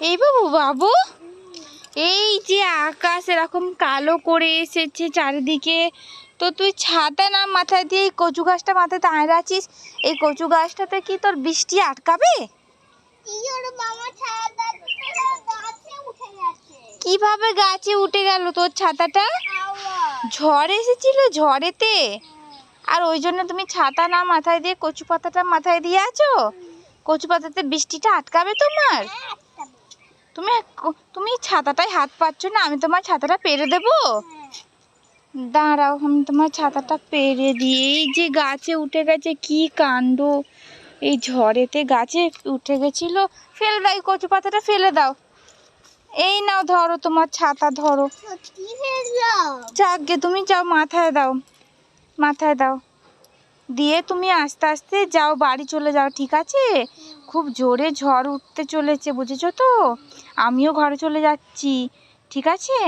এই বাবু বাবু, এই যে আকাশ এরকম কালো করে এসেছে চারিদিকে, তো তুই ছাতা না মাথায় দিয়ে এই কচু গাছটা মাথায় দাঁড়িয়ে আছিস। এই কচু গাছটাতে কি তোর বৃষ্টি আটকাবে? কিভাবে গাছে উঠে গেল তোর ছাতাটা? ঝড় এসেছিল, ঝড়েতে। আর ওই জন্য তুমি ছাতা না মাথায় দিয়ে কচু পাতাটা মাথায় দিয়ে আছো? কচু পাতাতে বৃষ্টিটা আটকাবে তোমার? তুমি তুমি ছাতাটায় হাত পাচ্ছ না, আমি তোমার ছাতাটা পেরে দেবো। দাঁড়াও, আমি তোমার ছাতাটা পেরে দিই। এই যে গাছে উঠে গেছে, কি কাণ্ড! এই ঝড়েতে গাছে উঠে গেছিল। ফেলে দাও, কচু পাতাটা ফেলে দাও। এই নাও, ধরো তোমার ছাতা, ধরো। যাকগে, তুমি যাও, মাথায় দাও, মাথায় দাও। দিয়ে তুমি আস্তে আস্তে যাও, বাড়ি চলে যাও, ঠিক আছে? খুব জোরে ঝড় উঠতে চলেছে, বুঝেছো তো? আমিও ঘরে চলে যাচ্ছি, ঠিক আছে?